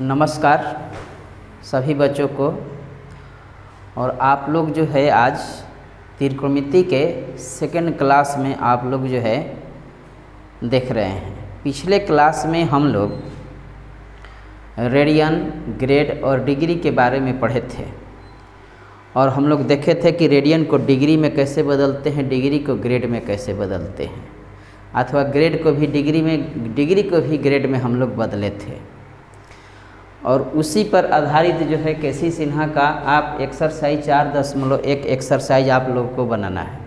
नमस्कार सभी बच्चों को। और आप लोग जो है आज त्रिकोणमिति के सेकंड क्लास में आप लोग जो है देख रहे हैं। पिछले क्लास में हम लोग रेडियन, ग्रेड और डिग्री के बारे में पढ़े थे और हम लोग देखे थे कि रेडियन को डिग्री में कैसे बदलते हैं, डिग्री को ग्रेड में कैसे बदलते हैं, अथवा ग्रेड को भी डिग्री में, डिग्री को भी ग्रेड में हम लोग बदले थे। और उसी पर आधारित जो है केसी सिन्हा का आप एक्सरसाइज 4.1 एक्सरसाइज आप लोगों को बनाना है।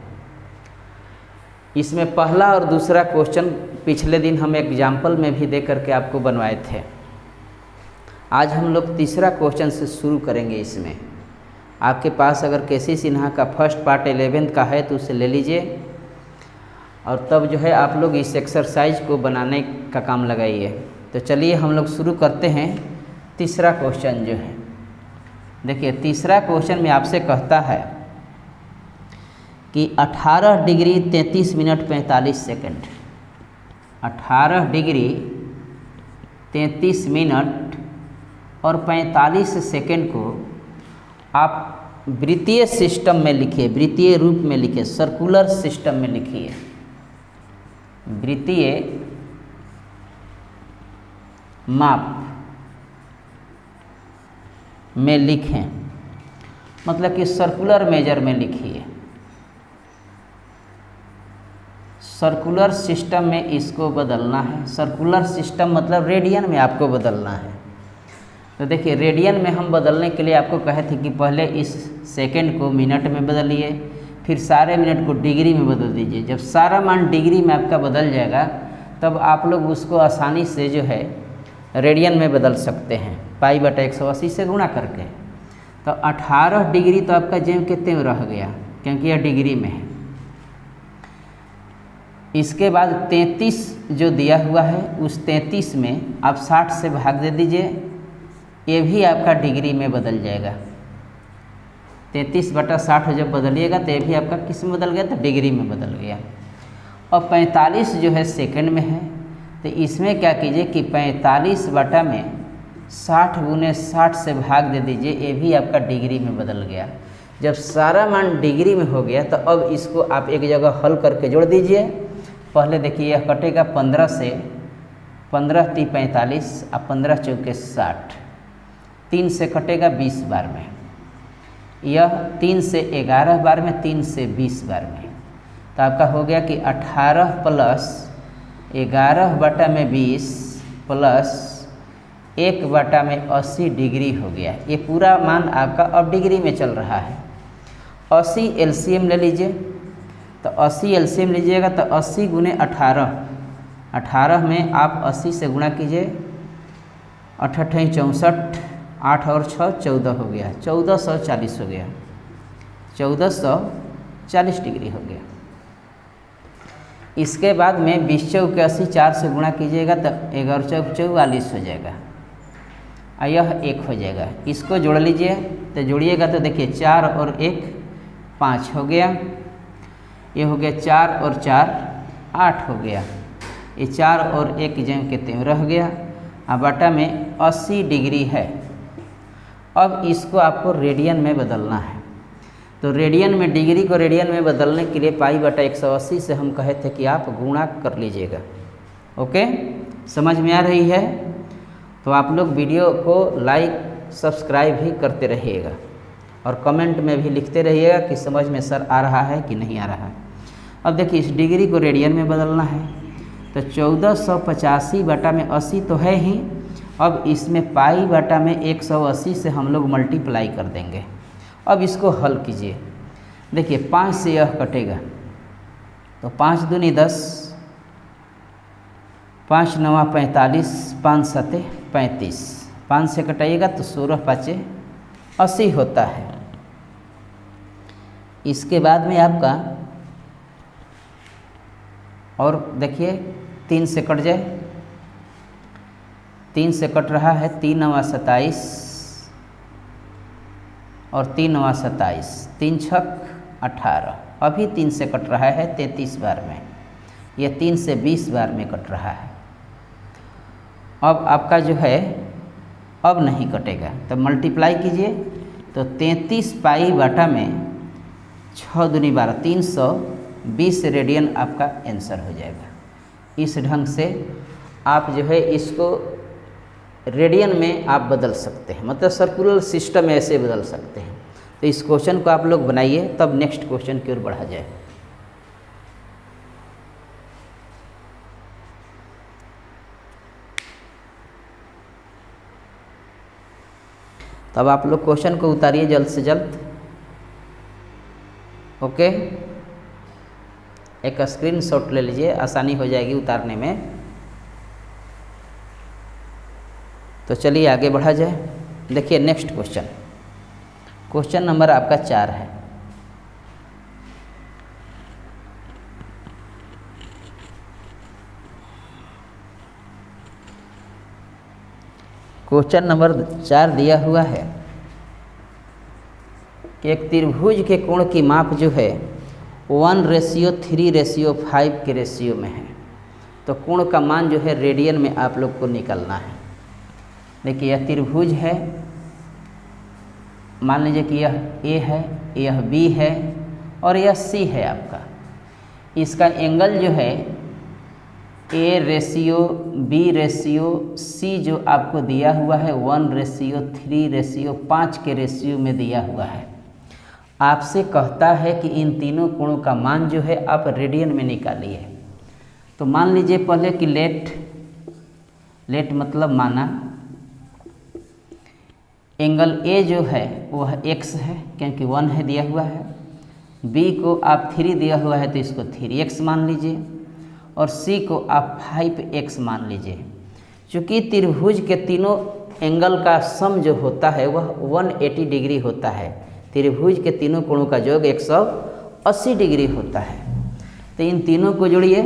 इसमें पहला और दूसरा क्वेश्चन पिछले दिन हम एग्जाम्पल में भी दे करके आपको बनवाए थे। आज हम लोग तीसरा क्वेश्चन से शुरू करेंगे। इसमें आपके पास अगर केसी सिन्हा का फर्स्ट पार्ट 11th का है तो उसे ले लीजिए और तब जो है आप लोग इस एक्सरसाइज को बनाने का काम लगाइए। तो चलिए हम लोग शुरू करते हैं। तीसरा क्वेश्चन जो है, देखिए तीसरा क्वेश्चन में आपसे कहता है कि 18 degree 33 minute 45 second, 18 degree 33 minute और 45 सेकंड को आप वृत्तीय सिस्टम में लिखिए, वृत्तीय रूप में लिखिए, सर्कुलर सिस्टम में लिखिए। वृत्तीय माप में लिखें, मतलब कि सर्कुलर मेजर में लिखिए। सर्कुलर सिस्टम में इसको बदलना है। सर्कुलर सिस्टम मतलब रेडियन में आपको बदलना है। तो देखिए रेडियन में हम बदलने के लिए आपको कहे थे कि पहले इस सेकंड को मिनट में बदलिए, फिर सारे मिनट को डिग्री में बदल दीजिए। जब सारा मान डिग्री में आपका बदल जाएगा तब आप लोग उसको आसानी से जो है रेडियन में बदल सकते हैं, π/180 से गुणा करके। तो 18 डिग्री तो आपका ज्यों के त्यों रह गया क्योंकि यह डिग्री में है। इसके बाद 33 जो दिया हुआ है उस 33 में आप 60 से भाग दे दीजिए, ये भी आपका डिग्री में बदल जाएगा। 33/60 जब बदलिएगा तो ये भी आपका किस में बदल गया, तो डिग्री में बदल गया। और 45 जो है सेकंड में है, तो इसमें क्या कीजिए कि 45 में 60 × 60 से भाग दे दीजिए, ये भी आपका डिग्री में बदल गया। जब सारा मान डिग्री में हो गया तो अब इसको आप एक जगह हल करके जोड़ दीजिए। पहले देखिए यह कटेगा 15 से, 15 × 45 और 15 × 4 = 60, 3 से कटेगा 20 बार में, यह 3 से 11 बार में, 3 से 20 बार में। तो आपका हो गया कि 18 + 11/20 + 1/80 डिग्री हो गया। ये पूरा मान आपका अब डिग्री में चल रहा है। 80 एलसीएम ले लीजिए। तो 80 एलसीएम लीजिएगा तो 80 × 18, 18 में आप 80 से गुणा कीजिए, 8 × 8 = 64, 8 और 6 14 हो गया, 1440 हो गया, 1440 डिग्री हो गया। इसके बाद में 20 × 4 = 80, 4 से गुणा कीजिएगा तो 11 × 4 = 44 हो जाएगा और यह 1 हो जाएगा। इसको जोड़ लीजिए, तो जोड़िएगा तो देखिए 4 और 1 5 हो गया, ये हो गया 4 और 4 8 हो गया, ये 4 और 1 ज्यों के त्यों रह गया। और बटा में 80 डिग्री है। अब इसको आपको रेडियन में बदलना है। तो रेडियन में, डिग्री को रेडियन में बदलने के लिए π/180 से हम कहे थे कि आप गुणा कर लीजिएगा। ओके, समझ में आ रही है? तो आप लोग वीडियो को लाइक सब्सक्राइब भी करते रहिएगा और कमेंट में भी लिखते रहिएगा कि समझ में सर आ रहा है कि नहीं आ रहा है। अब देखिए इस डिग्री को रेडियन में बदलना है। तो 1485/80 तो है ही, अब इसमें π/180 से हम लोग मल्टीप्लाई कर देंगे। अब इसको हल कीजिए। देखिए 5 से यह कटेगा तो 5 दूनी 10, 5 × 9 = 45, 5 × 7 = 35, 5 से कटाइएगा तो 16 × 5 = 80 होता है। इसके बाद में आपका और देखिए 3 से कट जाए, 3 से कट रहा है, 3 × 9 = 27 और 3 × 9 = 27, 3 × 6 = 18। अभी 3 से कट रहा है 33 बार में, यह 3 से 20 बार में कट रहा है। अब आपका जो है अब नहीं कटेगा। तो मल्टीप्लाई कीजिए तो 33 पाई बटा में 6 दूनी 12 320 रेडियन आपका आंसर हो जाएगा। इस ढंग से आप जो है इसको रेडियन में आप बदल सकते हैं, मतलब सर्कुलर सिस्टम ऐसे बदल सकते हैं। तो इस क्वेश्चन को आप लोग बनाइए, तब नेक्स्ट क्वेश्चन की ओर बढ़ा जाए। तब आप लोग क्वेश्चन को उतारिए जल्द से जल्द। ओके, एक स्क्रीनशॉट ले लीजिए, आसानी हो जाएगी उतारने में। तो चलिए आगे बढ़ा जाए। देखिए नेक्स्ट क्वेश्चन, क्वेश्चन नंबर आपका 4 है। क्वेश्चन नंबर 4 दिया हुआ है कि एक त्रिभुज के कोण की माप जो है 1:3:5 के रेशियो में है। तो कोण का मान जो है रेडियन में आप लोग को निकालना है। देखिए यह त्रिभुज है, मान लीजिए कि यह ए है, यह बी है और यह सी है आपका। इसका एंगल जो है A:B:C जो आपको दिया हुआ है 1:3:5 के रेशियो में दिया हुआ है। आपसे कहता है कि इन तीनों कोणों का मान जो है आप रेडियन में निकालिए। तो मान लीजिए पहले कि लेट मतलब माना एंगल A जो है वह x है, क्योंकि 1 है दिया हुआ है। B को आप 3 दिया हुआ है तो इसको 3x मान लीजिए, और C को आप 5x मान लीजिए। चूँकि त्रिभुज के तीनों एंगल का सम जो होता है वह 180 डिग्री होता है। त्रिभुज के तीनों कोणों का योग 180 डिग्री होता है। तो इन तीनों को जोड़िए,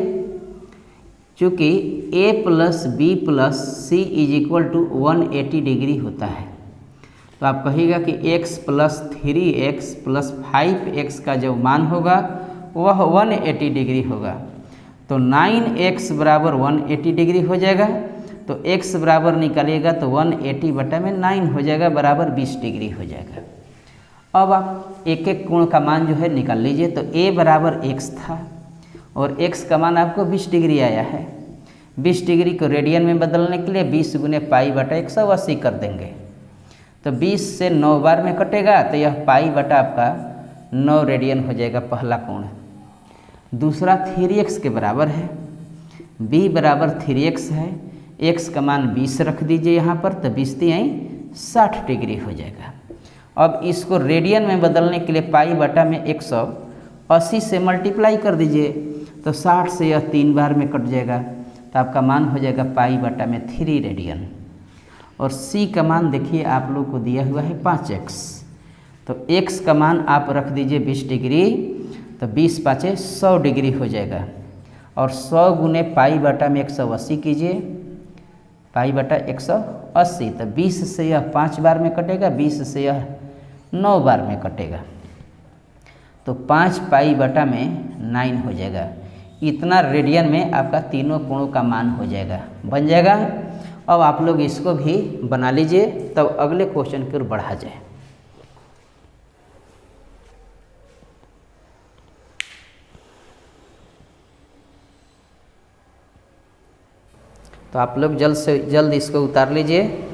चूँकि A + B + C = 180 डिग्री होता है। तो आप कहिएगा कि x + 3x + 5x का जो मान होगा वह 180 डिग्री होगा। तो 9x बराबर 180 डिग्री हो जाएगा। तो x बराबर निकालिएगा तो 180/9 हो जाएगा, बराबर 20 डिग्री हो जाएगा। अब आप एक एक कोण का मान जो है निकाल लीजिए। तो a बराबर x था और x का मान आपको 20 डिग्री आया है। 20 डिग्री को रेडियन में बदलने के लिए 20 × π/180 कर देंगे। तो 20 से 9 बार में कटेगा तो यह π/ आपका 9 रेडियन हो जाएगा पहला कोण। दूसरा 3x के बराबर है, b बराबर 3x है, x का मान 20 रख दीजिए यहाँ पर, तो 20 × 60 डिग्री हो जाएगा। अब इसको रेडियन में बदलने के लिए π/180 से मल्टीप्लाई कर दीजिए। तो 60 से यह 3 बार में कट जाएगा, तो आपका मान हो जाएगा π/3 रेडियन। और c का मान देखिए आप लोग को दिया हुआ है 5x। तो x का मान आप रख दीजिए 20 डिग्री, तो 20 × 5 = 100 डिग्री हो जाएगा। और 100 × π/180 कीजिए, π/180। तो 20 से यह 5 बार में कटेगा, 20 से यह 9 बार में कटेगा। तो 5 π/9 हो जाएगा। इतना रेडियन में आपका तीनों कोणों का मान हो जाएगा, बन जाएगा। अब आप लोग इसको भी बना लीजिए, तब अगले क्वेश्चन की ओर बढ़ा जाए। तो आप लोग जल्द से जल्द इसको उतार लीजिए,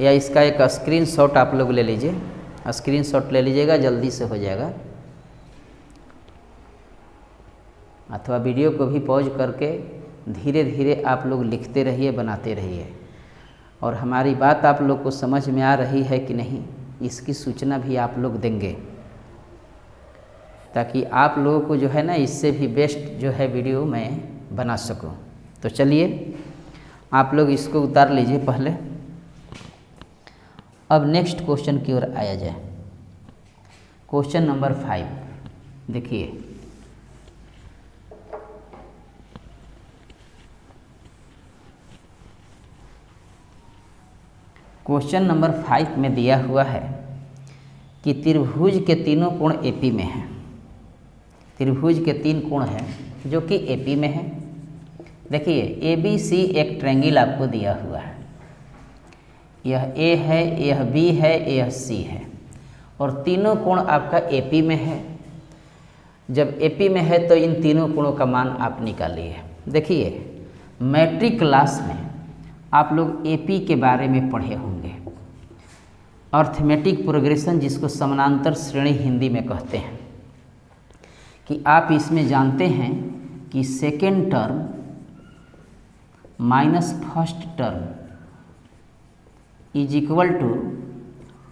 या इसका एक स्क्रीनशॉट आप लोग ले लीजिए। स्क्रीनशॉट ले लीजिएगा, जल्दी से हो जाएगा। अथवा वीडियो को भी पॉज करके धीरे धीरे आप लोग लिखते रहिए, बनाते रहिए। और हमारी बात आप लोग को समझ में आ रही है कि नहीं, इसकी सूचना भी आप लोग देंगे, ताकि आप लोगों को जो है ना इससे भी बेस्ट जो है वीडियो मैं बना सकूं। तो चलिए आप लोग इसको उतार लीजिए पहले। अब नेक्स्ट क्वेश्चन की ओर आया जाए। क्वेश्चन नंबर 5 देखिए, क्वेश्चन नंबर 5 में दिया हुआ है कि त्रिभुज के तीनों कोण एपी में हैं। त्रिभुज के 3 कोण हैं जो कि एपी में है। देखिए ABC एक ट्रायंगल आपको दिया हुआ है। यह ए है, यह बी है, यह सी है और तीनों कोण आपका एपी में है। जब एपी में है तो इन तीनों कोणों का मान आप निकालिए। देखिए मैट्रिक क्लास में आप लोग एपी के बारे में पढ़े होंगे, अर्थमेटिक प्रोग्रेशन जिसको समानांतर श्रेणी हिंदी में कहते हैं, कि आप इसमें जानते हैं कि second term minus first term is equal to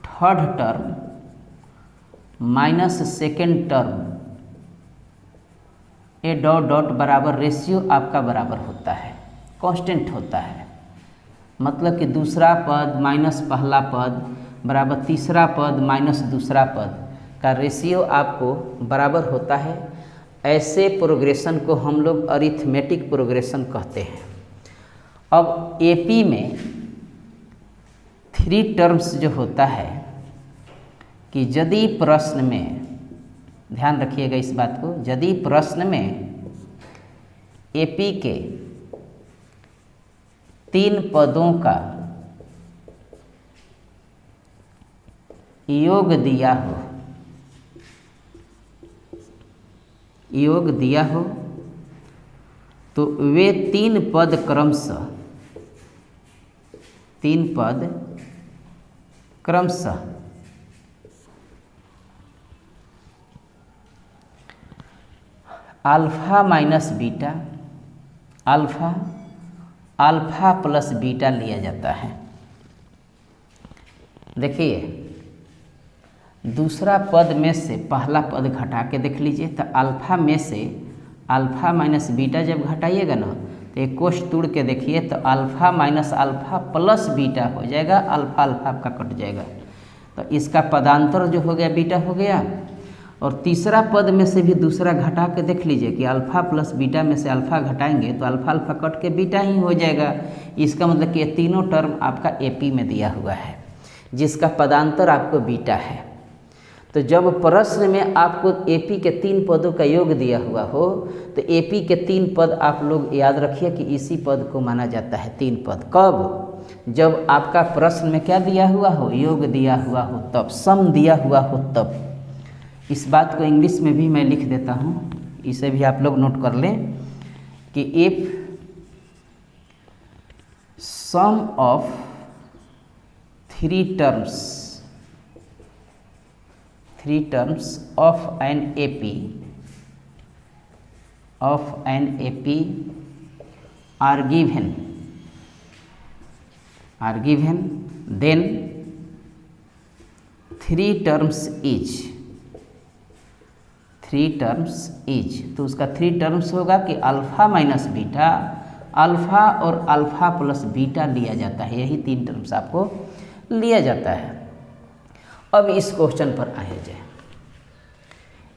third term minus second term A dot dot बराबर रेशियो आपका बराबर होता है, कांस्टेंट होता है। मतलब कि दूसरा पद माइनस पहला पद बराबर तीसरा पद माइनस दूसरा पद का रेशियो आपको बराबर होता है। ऐसे प्रोग्रेशन को हम लोग अरिथमेटिक प्रोग्रेशन कहते हैं। अब एपी में 3 टर्म्स जो होता है कि यदि प्रश्न में, ध्यान रखिएगा इस बात को, यदि प्रश्न में एपी के 3 पदों का योग दिया हो तो वे 3 पद क्रमशः alpha minus beta, alpha plus beta लिया जाता है। देखिए दूसरा पद में से पहला पद घटा के देख लीजिए, तो अल्फा में से अल्फा माइनस बीटा जब घटाइएगा ना तो एक कोष तोड़ के देखिए तो alpha minus alpha plus beta हो जाएगा, अल्फा अल्फा आपका कट जाएगा। तो इसका पदांतर जो हो गया बीटा हो गया। और तीसरा पद में से भी दूसरा घटा के देख लीजिए कि अल्फा प्लस बीटा में से अल्फा घटाएंगे तो अल्फा अल्फा कट के बीटा ही हो जाएगा। इसका मतलब कि ये तीनों टर्म आपका एपी में दिया हुआ है जिसका पदांतर आपको बीटा है। तो जब प्रश्न में आपको एपी के 3 पदों का योग दिया हुआ हो तो एपी के 3 पद आप लोग याद रखिए कि इसी पद को माना जाता है 3 पद। कब? जब आपका प्रश्न में क्या दिया हुआ हो, योग दिया हुआ हो तब, सम दिया हुआ हो तब। इस बात को इंग्लिश में भी मैं लिख देता हूँ, इसे भी आप लोग नोट कर लें कि if sum of 3 terms of an AP are given, then 3 terms each, तो उसका 3 टर्म्स होगा कि अल्फा माइनस बीटा, अल्फा और अल्फा प्लस बीटा लिया जाता है। यही 3 टर्म्स आपको लिया जाता है। अब इस क्वेश्चन पर आए जाए,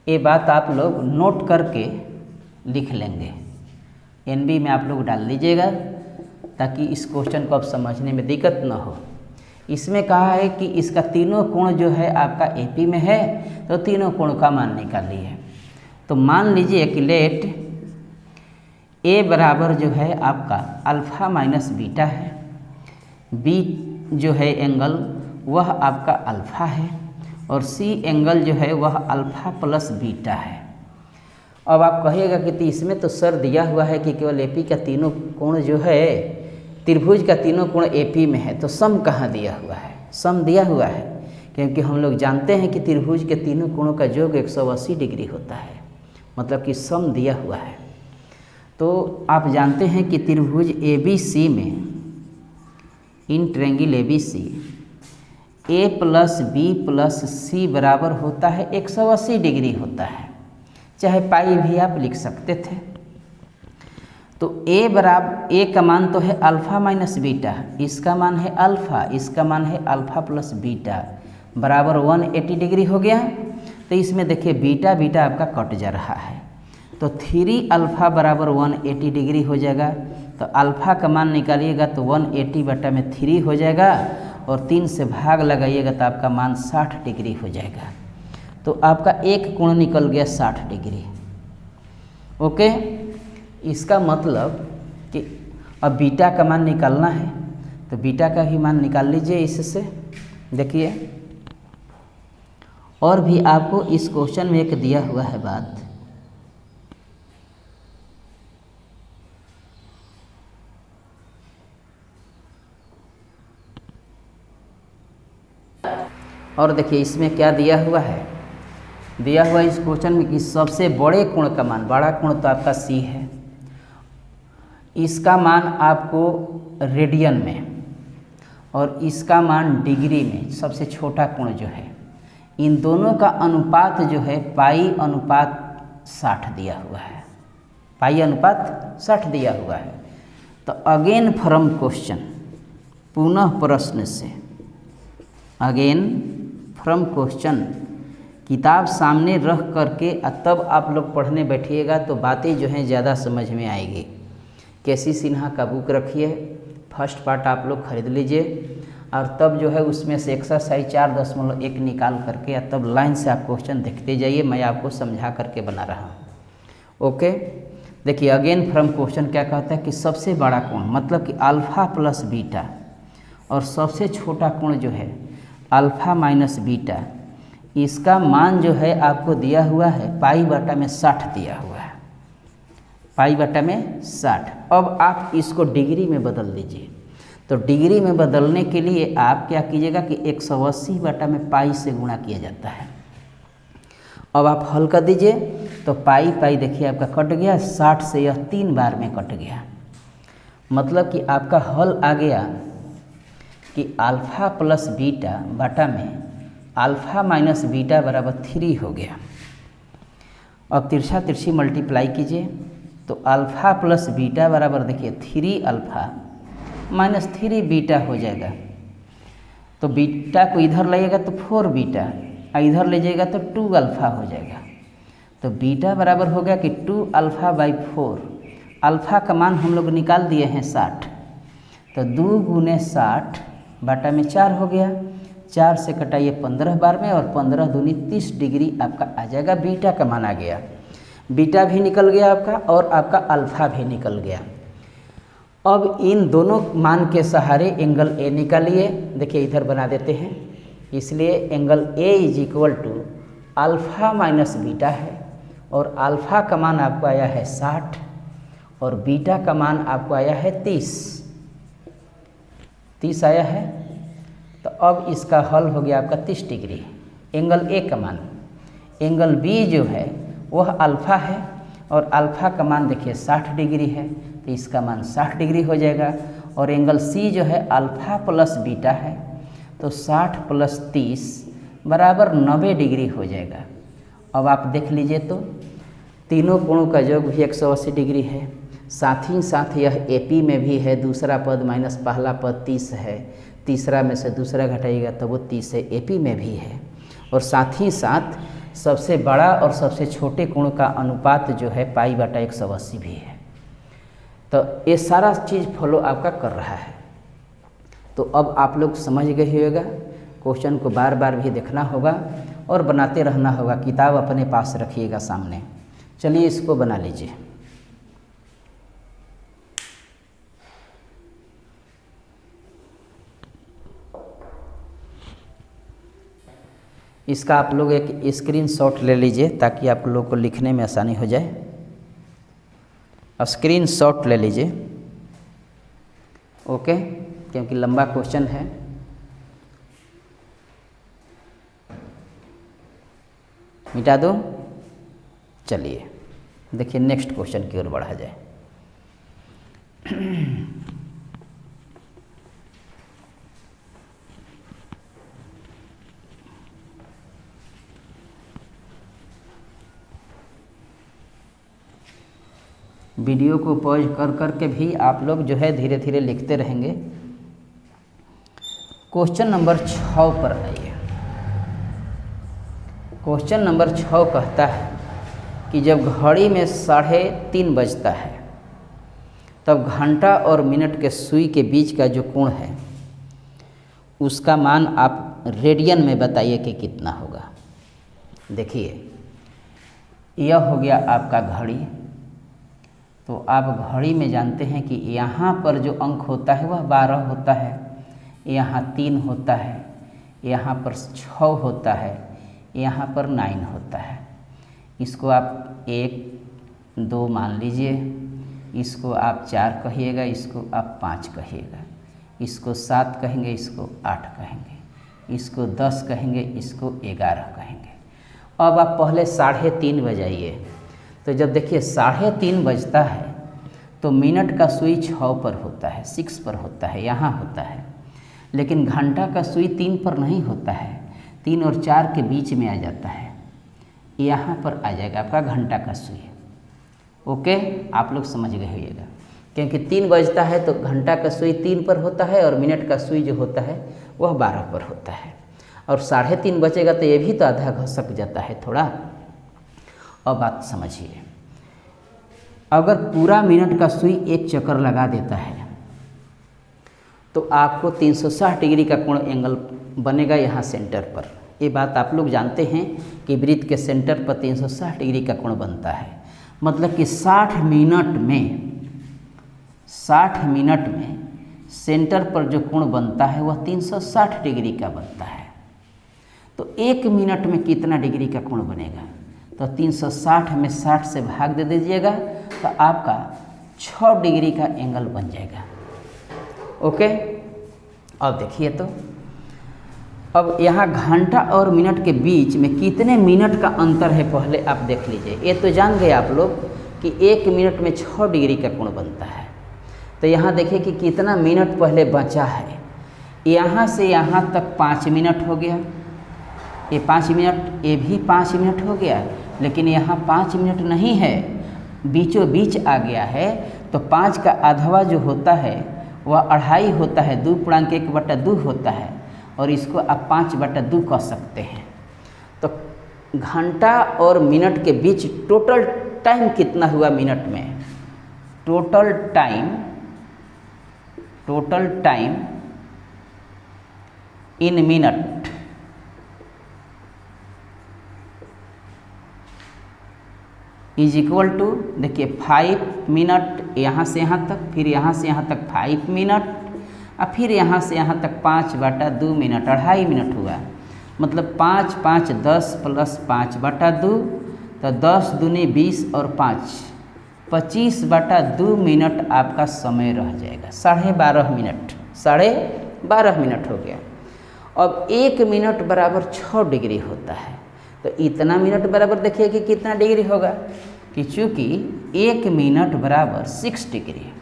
ये बात आप लोग नोट करके लिख लेंगे, एनबी में आप लोग डाल लीजिएगा ताकि इस क्वेश्चन को अब समझने में दिक्कत न हो। इसमें कहा है कि इसका तीनों कोण जो है आपका एपी में है तो तीनों कोण का मान निकालिए। तो मान लीजिए कि लेट ए बराबर जो है आपका अल्फा माइनस बीटा है, बी जो है एंगल वह आपका अल्फा है और सी एंगल जो है वह अल्फा प्लस बीटा है। अब आप कहिएगा कि तो इसमें तो सर दिया हुआ है कि केवल एपी का तीनों कोण जो है, त्रिभुज का तीनों कोण एपी में है, तो सम कहाँ दिया हुआ है? सम दिया हुआ है क्योंकि हम लोग जानते हैं कि त्रिभुज के तीनों कोणों का योग 180 डिग्री होता है, मतलब कि सम दिया हुआ है। तो आप जानते हैं कि त्रिभुज ABC में, in triangle ABC A plus B plus C बराबर होता है 180 डिग्री होता है, चाहे पाई भी आप लिख सकते थे। तो A का मान तो है अल्फ़ा माइनस बीटा, इसका मान है अल्फ़ा, इसका मान है अल्फ़ा प्लस बीटा बराबर 180 डिग्री हो गया। तो इसमें देखिए बीटा बीटा आपका कट जा रहा है, तो 3 अल्फ़ा बराबर 180 डिग्री हो जाएगा। तो अल्फ़ा का मान निकालिएगा तो 180 बटा में 3 हो जाएगा और 3 से भाग लगाइएगा तो आपका मान 60 डिग्री हो जाएगा। तो आपका एक कोण निकल गया 60 डिग्री। ओके, इसका मतलब कि अब बीटा का मान निकालना है तो बीटा का भी मान निकाल लीजिए इससे। देखिए और भी आपको इस क्वेश्चन में एक दिया हुआ है बात, और देखिए इसमें क्या दिया हुआ है, दिया हुआ इस क्वेश्चन में कि सबसे बड़े कोण का मान, बड़ा कोण तो आपका सी है, इसका मान आपको रेडियन में और इसका मान डिग्री में, सबसे छोटा कोण जो है, इन दोनों का अनुपात जो है पाई अनुपात 60 दिया हुआ है, पाई अनुपात 60 दिया हुआ है। तो अगेन फ्रॉम क्वेश्चन, पुनः प्रश्न से, अगेन फ्रॉम क्वेश्चन, किताब सामने रख करके तब आप लोग पढ़ने बैठिएगा तो बातें जो हैं ज़्यादा समझ में आएगी। केसी सिन्हा का बुक रखिए, फर्स्ट पार्ट आप लोग खरीद लीजिए और तब जो है उसमें से एक्सरसाइज 4.1 निकाल करके तब लाइन से आप क्वेश्चन देखते जाइए, मैं आपको समझा करके बना रहा हूँ। ओके, देखिए अगेन फ्रॉम क्वेश्चन क्या कहता है कि सबसे बड़ा कोण मतलब कि अल्फ़ा प्लस बीटा और सबसे छोटा कोण जो है अल्फ़ा माइनस बीटा, इसका मान जो है आपको दिया हुआ है पाई बटा में 60 दिया हुआ है, पाई बटा में 60। अब आप इसको डिग्री में बदल दीजिए। तो डिग्री में बदलने के लिए आप क्या कीजिएगा कि 180 बटा में पाई से गुणा किया जाता है। अब आप हल कर दीजिए तो पाई पाई देखिए आपका कट गया, 60 से यह 3 बार में कट गया, मतलब कि आपका हल आ गया कि अल्फ़ा प्लस बीटा बटा में अल्फ़ा माइनस बीटा बराबर 3 हो गया। अब तिरछा तिरछी मल्टीप्लाई कीजिए तो अल्फ़ा प्लस बीटा बराबर देखिए 3 अल्फ़ा माइनस 3 बीटा हो जाएगा। तो बीटा को इधर लाइएगा तो 4 बीटा, इधर ले जाइएगा तो 2 अल्फ़ा हो जाएगा। तो बीटा बराबर हो गया कि 2 अल्फ़ा बाई 4, अल्फ़ा का मान हम लोग निकाल दिए हैं 60, तो 2 गुने 60 बटा में 4 हो गया, 4 से कटाइए 15 बार में और 15 दूनी 30 डिग्री आपका आ जाएगा। बीटा का मान आ गया, बीटा भी निकल गया आपका और आपका अल्फ़ा भी निकल गया। अब इन दोनों मान के सहारे एंगल ए निकालिए। देखिए इधर बना देते हैं, इसलिए angle A is equal to alpha minus beta है और अल्फ़ा का मान आपको आया है 60 और बीटा का मान आपको आया है 30 आया है। तो अब इसका हल हो गया आपका 30 डिग्री। एंगल ए का मान, एंगल बी जो है वह अल्फ़ा है और अल्फ़ा का मान देखिए 60 डिग्री है, तो इसका मान 60 डिग्री हो जाएगा। और एंगल सी जो है अल्फ़ा प्लस बीटा है, तो 60 प्लस 30 बराबर 90 डिग्री हो जाएगा। अब आप देख लीजिए तो तीनों कोणों का योग भी 180 डिग्री है, साथ ही साथ यह एपी में भी है, दूसरा पद माइनस पहला पद 30 है, तीसरा में से दूसरा घटाइएगा तो वो 30 है, एपी में भी है। और साथ ही साथ सबसे बड़ा और सबसे छोटे कोण का अनुपात जो है पाई बटा 180 भी है। तो ये सारा चीज़ फॉलो आपका कर रहा है। तो अब आप लोग समझ गए होगा, क्वेश्चन को बार बार भी देखना होगा और बनाते रहना होगा। किताब अपने पास रखिएगा सामने। चलिए इसको बना लीजिए। इसका आप लोग एक स्क्रीनशॉट ले लीजिए ताकि आप लोग को लिखने में आसानी हो जाए। स्क्रीनशॉट ले लीजिए, ओके, क्योंकि लंबा क्वेश्चन है। मिटा दो। चलिए देखिए नेक्स्ट क्वेश्चन की ओर बढ़ा जाए। वीडियो को पॉज कर करके भी आप लोग जो है धीरे धीरे लिखते रहेंगे। क्वेश्चन नंबर 6 पर आइए। क्वेश्चन नंबर 6 कहता है कि जब घड़ी में 3:30 बजता है तब घंटा और मिनट के सुई के बीच का जो कोण है उसका मान आप रेडियन में बताइए कि कितना होगा। देखिए यह हो गया आपका घड़ी। तो आप घड़ी में जानते हैं कि यहाँ पर जो अंक होता है वह 12 होता है यहाँ 3 होता है, यहाँ पर 6 होता है, यहाँ पर 9 होता है। इसको आप 1 2 मान लीजिए, इसको आप 4 कहिएगा, इसको आप 5 कहिएगा, इसको 7 कहेंगे, इसको 8 कहेंगे, इसको 10 कहेंगे, इसको 11 कहेंगे। अब आप पहले 3:30 बजाइए। तो जब देखिए 3:30 बजता है तो मिनट का सुई 6 पर होता है, 6 पर होता है, यहाँ होता है। लेकिन घंटा का सुई 3 पर नहीं होता है, 3 और 4 के बीच में आ जाता है, यहाँ पर आ जाएगा आपका घंटा का सुई। ओके, आप लोग समझ गए होइएगा, क्योंकि 3 बजता है तो घंटा का सुई 3 पर होता है और मिनट का सुई जो होता है वह 12 पर होता है। और 3:30 बजेगा तो ये भी तो आधा घसक जाता है थोड़ा। अब बात समझिए, अगर पूरा मिनट का सुई एक चक्कर लगा देता है तो आपको 360 डिग्री का कोण एंगल बनेगा यहाँ सेंटर पर। ये बात आप लोग जानते हैं कि वृत्त के सेंटर पर 360 डिग्री का कोण बनता है। मतलब कि 60 मिनट में सेंटर पर जो कोण बनता है वह 360 डिग्री का बनता है। तो 1 मिनट में कितना डिग्री का कोण बनेगा? तो 360 में 60 से भाग दे दीजिएगा तो आपका 6 डिग्री का एंगल बन जाएगा। ओके, अब देखिए तो अब यहाँ घंटा और मिनट के बीच में कितने मिनट का अंतर है पहले आप देख लीजिए। ये तो जान गए आप लोग कि 1 मिनट में 6 डिग्री का कोण बनता है। तो यहाँ देखिए कि कितना मिनट पहले बचा है। यहाँ से यहाँ तक 5 मिनट हो गया, ये 5 मिनट, ये भी 5 मिनट हो गया। लेकिन यहाँ 5 मिनट नहीं है, बीचों बीच आ गया है। तो 5 का आधवा जो होता है वह 2.5 होता है, 2.1/2 होता है, और इसको आप 5/2 कह सकते हैं। तो घंटा और मिनट के बीच टोटल टाइम कितना हुआ मिनट में? Total time in minute is equal to, देखिए 5 मिनट यहाँ से यहाँ तक, फिर यहाँ से यहाँ तक 5 मिनट, और फिर यहाँ से यहाँ तक 5/2 मिनट, 2.5 मिनट हुआ। मतलब 5 5 10 प्लस 5/2, तो 10 दूनी 20 और 5 25/2 मिनट आपका समय रह जाएगा। 12.5 मिनट, 12.5 मिनट हो गया। अब 1 मिनट बराबर 6 डिग्री होता है। तो इतना मिनट बराबर देखिए कि कितना डिग्री होगा, कि चूँकि 1 मिनट बराबर 6 डिग्री,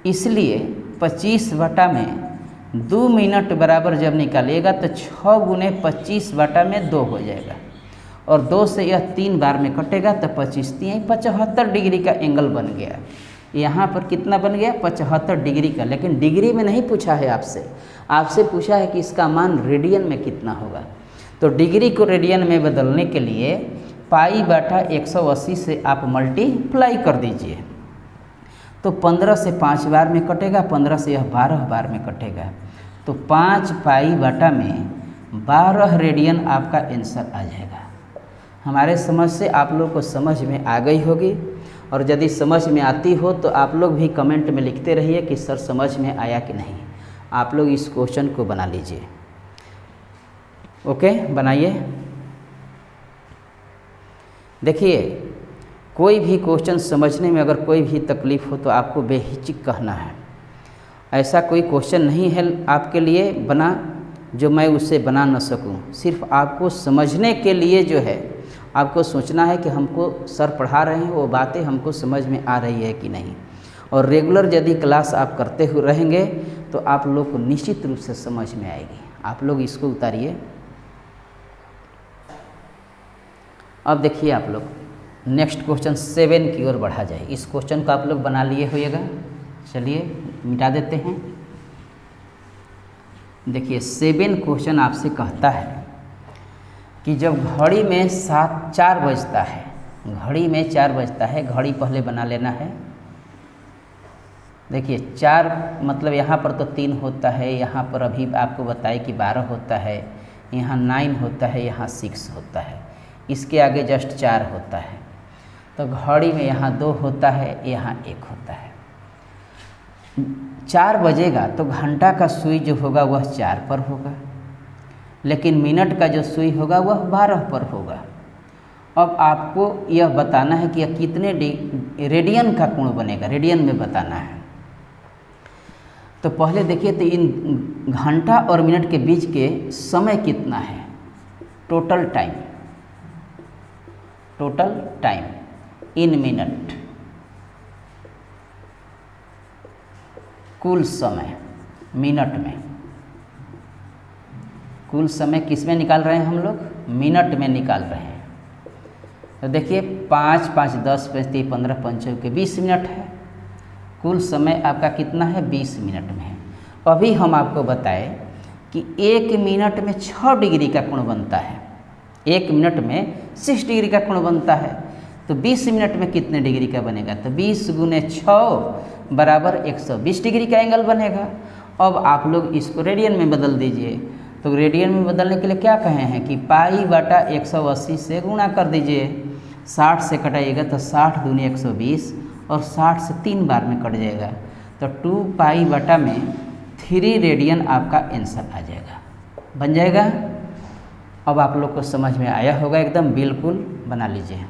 इसलिए 25/2 मिनट बराबर जब निकालेगा तो 6 गुने 25/2 हो जाएगा। और 2 से यह 3 बार में कटेगा तो 25 3 75 डिग्री का एंगल बन गया। यहाँ पर कितना बन गया? 75 डिग्री का। लेकिन डिग्री में नहीं पूछा है आपसे पूछा है कि इसका मान रेडियन में कितना होगा। तो डिग्री को रेडियन में बदलने के लिए π/180 से आप मल्टीप्लाई कर दीजिए। तो 15 से 5 बार में कटेगा, 15 से यह 12 बार में कटेगा। तो 5π/12 रेडियन आपका आंसर आ जाएगा। हमारे समझ से आप लोग को समझ में आ गई होगी। और यदि समझ में आती हो तो आप लोग भी कमेंट में लिखते रहिए कि सर समझ में आया कि नहीं। आप लोग इस क्वेश्चन को बना लीजिए। ओके, बनाइए। देखिए, कोई भी क्वेश्चन समझने में अगर कोई भी तकलीफ़ हो तो आपको बेहिचक कहना है। ऐसा कोई क्वेश्चन नहीं है आपके लिए बना जो मैं उससे बना न सकूं। सिर्फ आपको समझने के लिए जो है आपको सोचना है कि हमको सर पढ़ा रहे हैं वो बातें हमको समझ में आ रही है कि नहीं। और रेगुलर यदि क्लास आप करते हुए रहेंगे तो आप लोग को निश्चित रूप से समझ में आएगी। आप लोग इसको उतारिए। अब देखिए आप लोग नेक्स्ट क्वेश्चन 7 की ओर बढ़ा जाए। इस क्वेश्चन को आप लोग बना लिए होइएगा। चलिए मिटा देते हैं। देखिए 7 क्वेश्चन आपसे कहता है कि जब घड़ी में 4 बजता है, घड़ी में 4 बजता है, घड़ी पहले बना लेना है। देखिए 4 मतलब यहाँ पर तो 3 होता है, यहाँ पर अभी आपको बताए कि 12 होता है, यहाँ 9 होता है, यहाँ 6 होता है, इसके आगे जस्ट 4 होता है। तो घड़ी में यहाँ 2 होता है, यहाँ 1 होता है। 4 बजेगा तो घंटा का सुई जो होगा वह 4 पर होगा, लेकिन मिनट का जो सुई होगा वह 12 पर होगा। अब आपको यह बताना है कि यह कितने रेडियन का कोण बनेगा, रेडियन में बताना है। तो पहले देखिए तो इन घंटा और मिनट के बीच के समय कितना है, टोटल टाइम इन मिनट, कुल समय मिनट में, कुल समय किस में निकाल रहे हैं हम लोग, मिनट में निकाल रहे हैं। तो देखिए 5 5 10 35 15 5 के 20 मिनट है, कुल समय आपका कितना है 20 मिनट में है। अभी हम आपको बताएं कि 1 मिनट में 6 डिग्री का कोण बनता है, 1 मिनट में 6 डिग्री का कोण बनता है, तो 20 मिनट में कितने डिग्री का बनेगा, तो 20 गुने 6 बराबर 120 डिग्री का एंगल बनेगा। अब आप लोग इसको रेडियन में बदल दीजिए, तो रेडियन में बदलने के लिए क्या कहे हैं कि पाई बटा 180 से गुणा कर दीजिए, 60 से कटाइएगा तो 60 दूनी 120 और 60 से 3 बार में कट जाएगा, तो 2 पाई बटा में 3 रेडियन आपका आंसर आ जाएगा, बन जाएगा। अब आप लोग को समझ में आया होगा, एकदम बिल्कुल बना लीजिए।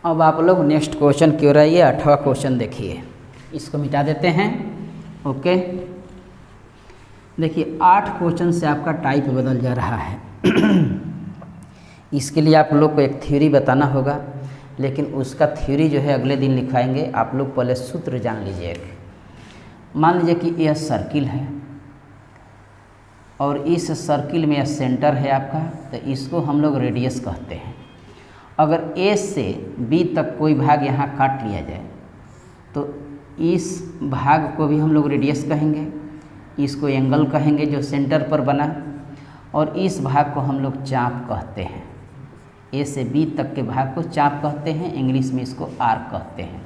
अब आप लोग नेक्स्ट क्वेश्चन की ओर आइए, 8वां क्वेश्चन देखिए, इसको मिटा देते हैं। ओके, देखिए 8 क्वेश्चन से आपका टाइप बदल जा रहा है। इसके लिए आप लोग को एक थ्योरी बताना होगा, लेकिन उसका थ्योरी जो है अगले दिन लिखवाएंगे। आप लोग पहले सूत्र जान लीजिए। मान लीजिए कि यह सर्किल है और इस सर्किल में यह सेंटर है आपका, तो इसको हम लोग रेडियस कहते हैं। अगर ए से बी तक कोई भाग यहाँ काट लिया जाए तो इस भाग को भी हम लोग रेडियस कहेंगे, इसको एंगल कहेंगे जो सेंटर पर बना, और इस भाग को हम लोग चाप कहते हैं। ए से बी तक के भाग को चाप कहते हैं, इंग्लिश में इसको आर्क कहते हैं।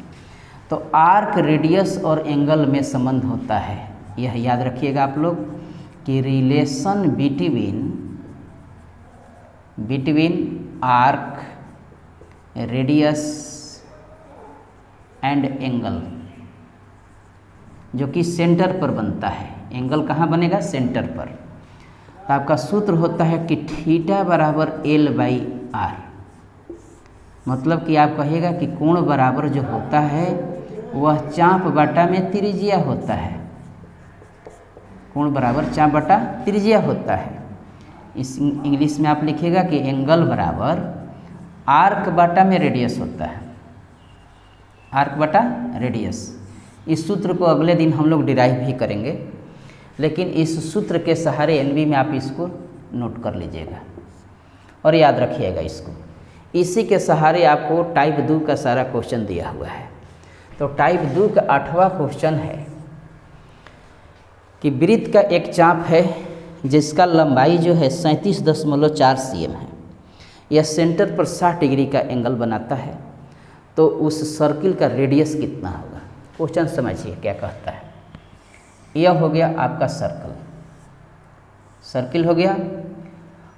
तो आर्क, रेडियस और एंगल में संबंध होता है, यह याद रखिएगा आप लोग कि relation between arc, radius and angle जो कि सेंटर पर बनता है। एंगल कहाँ बनेगा, सेंटर पर। तो आपका सूत्र होता है कि थीटा बराबर L/R, मतलब कि आप कहिएगा कि कोण बराबर जो होता है वह चाप बटा में त्रिज्या होता है, कोण बराबर चाप बटा त्रिज्या होता है। इस इंग्लिश में आप लिखिएगा कि एंगल बराबर आर्क बटा में रेडियस होता है, आर्क बटा रेडियस। इस सूत्र को अगले दिन हम लोग डिराइव भी करेंगे, लेकिन इस सूत्र के सहारे एनवी में आप इसको नोट कर लीजिएगा और याद रखिएगा इसको। इसी के सहारे आपको टाइप 2 का सारा क्वेश्चन दिया हुआ है। तो टाइप 2 का 8वां क्वेश्चन है कि वृत्त का एक चाप है जिसका लंबाई जो है 37.4 cm है, यह सेंटर पर 60 डिग्री का एंगल बनाता है, तो उस सर्किल का रेडियस कितना होगा। क्वेश्चन समझिए क्या कहता है। यह हो गया आपका सर्किल हो गया।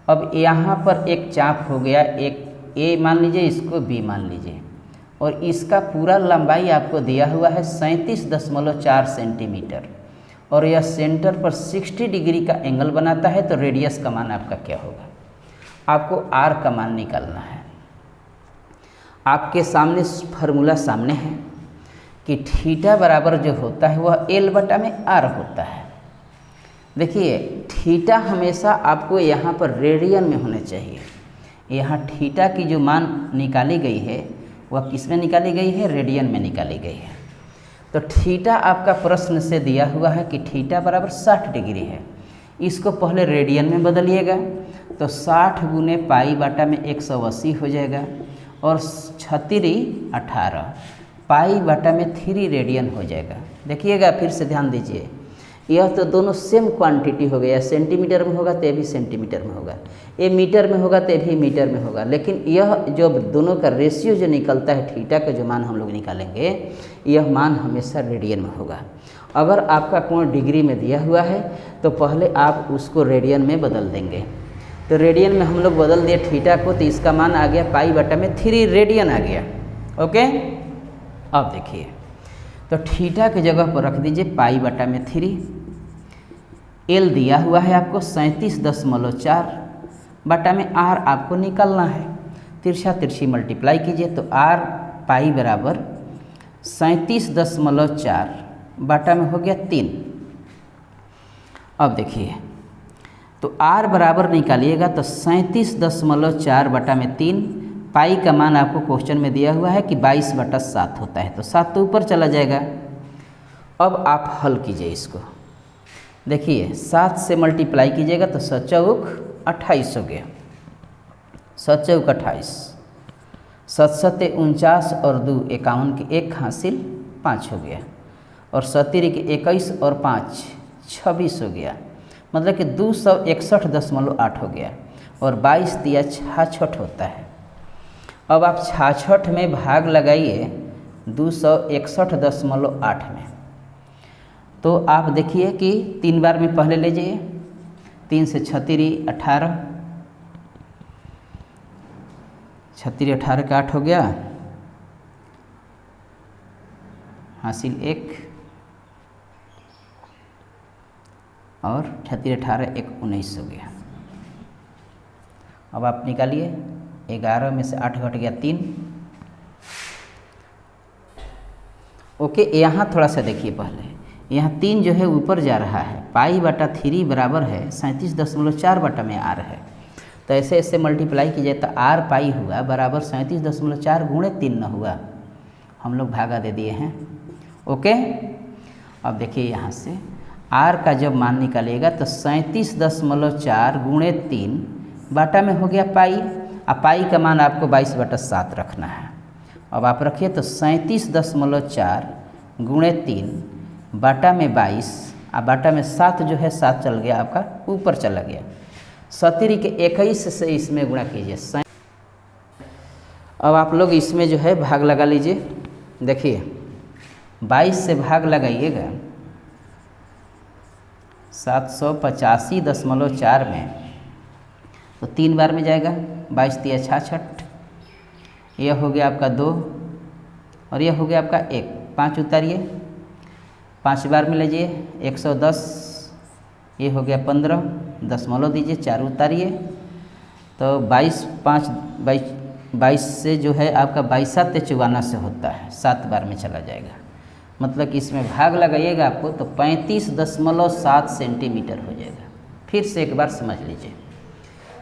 अब यहाँ पर एक चाप हो गया, एक ए मान लीजिए, इसको बी मान लीजिए, और इसका पूरा लंबाई आपको दिया हुआ है 37.4 सेंटीमीटर, और यह सेंटर पर 60 डिग्री का एंगल बनाता है, तो रेडियस का मान आपका क्या होगा। आपको आर का मान निकालना है। आपके सामने फार्मूला सामने है कि थीटा बराबर जो होता है वह L/R होता है। देखिए थीटा हमेशा आपको यहाँ पर रेडियन में होना चाहिए। यहाँ थीटा की जो मान निकाली गई है वह किस में निकाली गई है, रेडियन में निकाली गई है। तो थीटा आपका प्रश्न से दिया हुआ है कि थीटा बराबर 60 डिग्री है, इसको पहले रेडियन में बदलिएगा तो 60 गुने पाई बटा में 180 हो जाएगा, और 36 18 पाई बटा में 3 रेडियन हो जाएगा। देखिएगा फिर से ध्यान दीजिए, यह तो दोनों सेम क्वांटिटी हो गया। सेंटीमीटर में होगा तो ये भी सेंटीमीटर में होगा, ये मीटर में होगा तो ये भी मीटर में होगा, लेकिन यह जो दोनों का रेशियो जो निकलता है, थीटा का जो मान हम लोग निकालेंगे, यह मान हमेशा रेडियन में होगा। अगर आपका कोण डिग्री में दिया हुआ है तो पहले आप उसको रेडियन में बदल देंगे। तो रेडियन में हम लोग बदल दिए थीटा को, तो इसका मान आ गया पाई बटा में 3 रेडियन आ गया। ओके, अब देखिए तो थीटा की जगह पर रख दीजिए पाई बटा में 3। एल दिया हुआ है आपको 37.4 बटा में आर आपको निकालना है। तिरछा तिरछी मल्टीप्लाई कीजिए तो आर पाई बराबर 37.4 बटा में हो गया 3। अब देखिए तो आर बराबर निकालिएगा तो 37.4 बटा में 3। पाई का मान आपको क्वेश्चन में दिया हुआ है कि 22/7 होता है, तो 7 तो ऊपर चला जाएगा। अब आप हल कीजिए इसको, देखिए 7 से मल्टीप्लाई कीजिएगा तो 7 चौक 28 हो गया, 7 चौक 28, 7 सत्ते 49 और 2 51 के 1 हासिल 5 हो गया, और 17 के 21 और 5 26 हो गया, मतलब कि 261.8 हो गया, और 22 दिया 66 होता है। अब आप 66 में भाग लगाइए 261.8 में, तो आप देखिए कि 3 बार में पहले लीजिए, 3 से 36 18, 36 18 का 8 हो गया, हासिल 1, और 36 18 1 19 हो गया। अब आप निकालिए, 11 में से 8 घट गया 3। ओके, यहाँ थोड़ा सा देखिए, पहले यहाँ 3 जो है ऊपर जा रहा है, पाई बटा 3 बराबर है 37.4 बटा में आर है, तो ऐसे ऐसे मल्टीप्लाई कीजिए तो आर पाई हुआ बराबर 37.4 गुणे 3 न हुआ, हम लोग भागा दे दिए हैं। ओके, अब देखिए यहाँ से आर का जब मान निकालिएगा तो 37.4 गुणे 3 बटा में हो गया पाई, और पाई का मान आपको 22/7 रखना है। अब आप रखिए तो 37.4 गुणे 3 बटा में 22, और बटा में 7 जो है 7 चल गया आपका ऊपर चला गया, 17 के 21 से इसमें गुणा कीजिए। अब आप लोग इसमें जो है भाग लगा लीजिए, देखिए 22 से भाग लगाइएगा 785.4 में, तो 3 बार में जाएगा, 22 दिया 66, यह हो गया आपका 2, और यह हो गया आपका 1, 5 उतारिए, 5 बार में लीजिए 110, ये हो गया 15, दशमलव दीजिए, 4 उतारिए, तो 22 से जो है आपका 22 7 54 से होता है, 7 बार में चला जाएगा, मतलब कि इसमें भाग लगाइएगा आपको तो 35.7 सेंटीमीटर हो जाएगा। फिर से एक बार समझ लीजिए,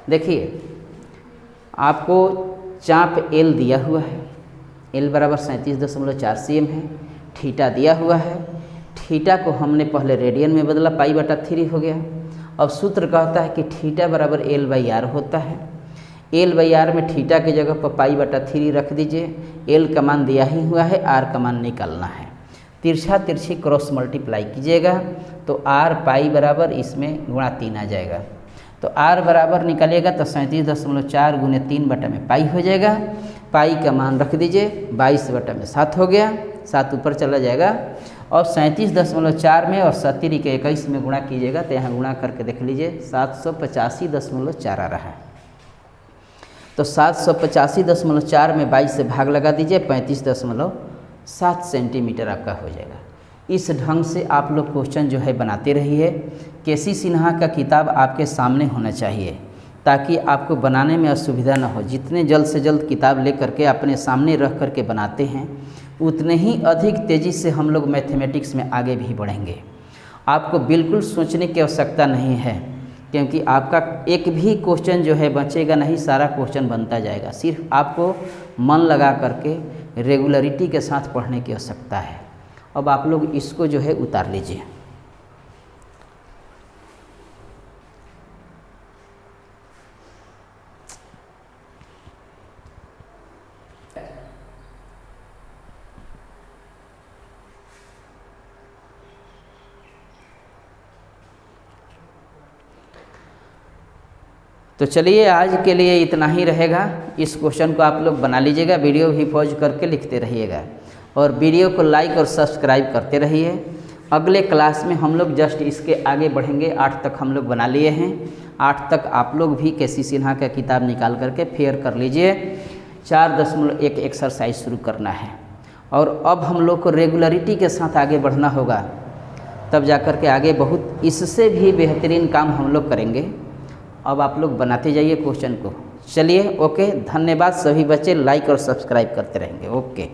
देखिए आपको चाप एल दिया हुआ है, एल बराबर 37.4 cm है, थीटा दिया हुआ है, थीटा को हमने पहले रेडियन में बदला, पाई बटा 3 हो गया। अब सूत्र कहता है कि थीटा बराबर L/R होता है, L/R में थीटा की जगह पर पाई बटा 3 रख दीजिए, L का मान दिया ही हुआ है, R का मान निकालना है, तिरछा तिरछी क्रॉस मल्टीप्लाई कीजिएगा तो R पाई बराबर इसमें गुणा 3 आ जाएगा, तो R बराबर निकालिएगा तो 37.4 गुने 3 बटा में पाई हो जाएगा, पाई का मान रख दीजिए 22/7 हो गया, 7 ऊपर चला जाएगा, और 37.4 में और 17 के 21 में गुणा कीजिएगा तो यहाँ गुणा करके देख लीजिए 785.4 आ रहा है, तो 785.4 में 22 से भाग लगा दीजिए, 35.7 सेंटीमीटर आपका हो जाएगा। इस ढंग से आप लोग क्वेश्चन जो है बनाते रहिए। केसी सिन्हा का किताब आपके सामने होना चाहिए ताकि आपको बनाने में असुविधा न हो। जितने जल्द से जल्द किताब ले करके अपने सामने रख करके बनाते हैं उतने ही अधिक तेज़ी से हम लोग मैथमेटिक्स में आगे भी बढ़ेंगे। आपको बिल्कुल सोचने की आवश्यकता नहीं है, क्योंकि आपका एक भी क्वेश्चन जो है बचेगा नहीं, सारा क्वेश्चन बनता जाएगा। सिर्फ आपको मन लगा करके रेगुलरिटी के साथ पढ़ने की आवश्यकता है। अब आप लोग इसको जो है उतार लीजिए। तो चलिए आज के लिए इतना ही रहेगा। इस क्वेश्चन को आप लोग बना लीजिएगा, वीडियो भी पॉज करके लिखते रहिएगा और वीडियो को लाइक और सब्सक्राइब करते रहिए। अगले क्लास में हम लोग जस्ट इसके आगे बढ़ेंगे। 8 तक हम लोग बना लिए हैं। 8 तक आप लोग भी केसी सिन्हा का किताब निकाल करके फेयर कर लीजिए। 4.1 एक्सरसाइज शुरू करना है और अब हम लोग को रेगुलरिटी के साथ आगे बढ़ना होगा, तब जा कर के आगे बहुत इससे भी बेहतरीन काम हम लोग करेंगे। अब आप लोग बनाते जाइए क्वेश्चन को। चलिए ओके, धन्यवाद। सभी बच्चे लाइक और सब्सक्राइब करते रहेंगे। ओके।